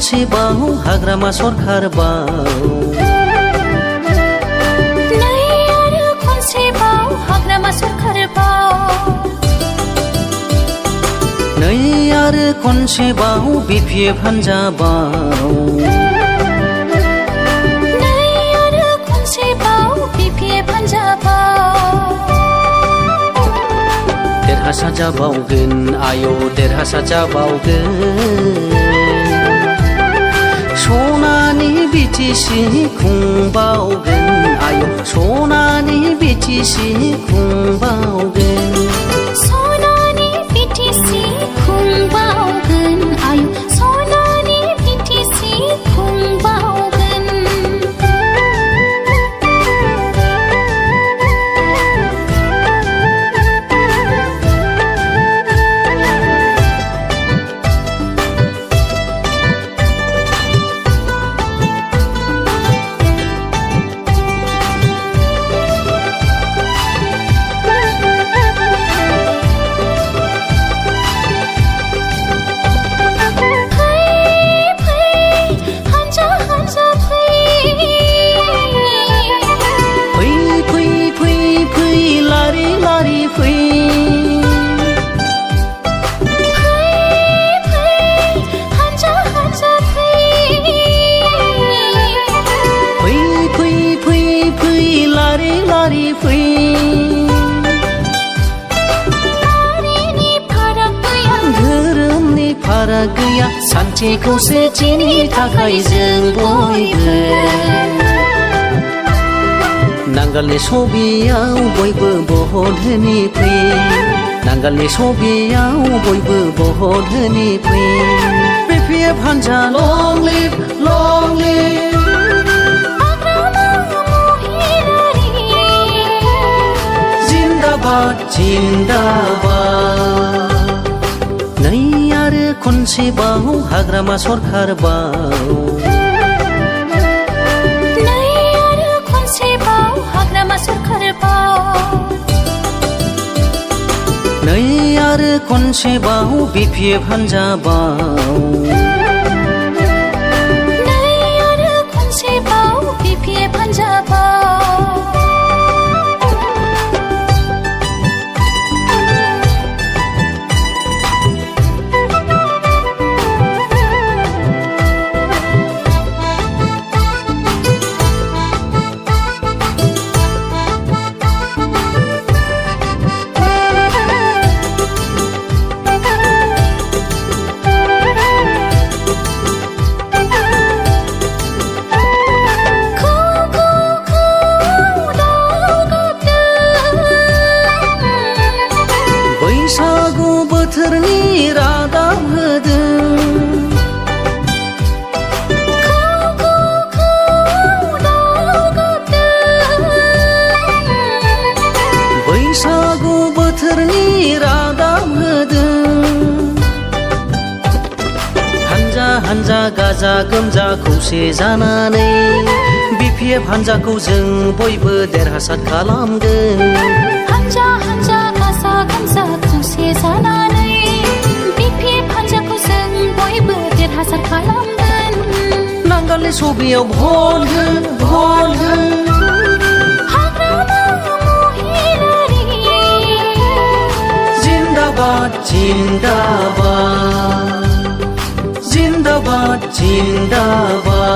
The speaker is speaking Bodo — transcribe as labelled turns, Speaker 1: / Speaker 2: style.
Speaker 1: खनसेबाव हाग्रामा सरखारबाव
Speaker 2: नै आरो खनसेबाव हाग्रामा सरखारबाव
Speaker 1: नै आरो खनसेबाव बिपिएफ हान्जाबाव
Speaker 2: नै आरो खनसेबाव बिपिएफ हान्जाबाव
Speaker 1: देरहासार जाबावगोन आय' देरहासार जाबावगोन सनानि बिटिसि खुंबावगोन आय' सनानि बिटिसि खुंबावगोन
Speaker 2: सनानि बिटिसि खुंबावगोन आय' सनानि बिटिसि खुंबावगोन
Speaker 1: फाराग गैया सान्थि खौसेथिनि थाखाय जों बयबो नांगालनि सबियाव बयबो भट होनि फै नांगालनि सबियाव बयबो भट होनि फै बिपिएफ हान्जा लं लिभ जिन्दाबाद जिन्दाबाद नै आरो खनसेबाव हाग्रामा सरखारबाव
Speaker 2: नै आरो खनसेबाव हाग्रामा सरखारबाव
Speaker 1: नै आरो खनसेबाव बिपिएफ हान्जाबाव
Speaker 2: नै आरो खनसेबाव बिपिएफ हान्जाबाव
Speaker 1: बैसागु बोथोरनि रादाब होदों बैसागु बोथोरनि रादाब होदों हान्जा हान्जा गाजा गोमजा खौसे जानानै बिपिएफ हान्जाखौ जों बयबो देरहासार खालामगोन
Speaker 2: हान्जा हान्जा गाजा गोमजा खौसे जानानै बिपिएफ हान्जाखौ जों बयबो देरहासार खालामगोन
Speaker 1: नांगालनि सबियाव भट हो
Speaker 2: हाग्रामा महिलारि
Speaker 1: जिन्दाबाद जिन्दाबाद जिन्दाबाद जिन्दाबाद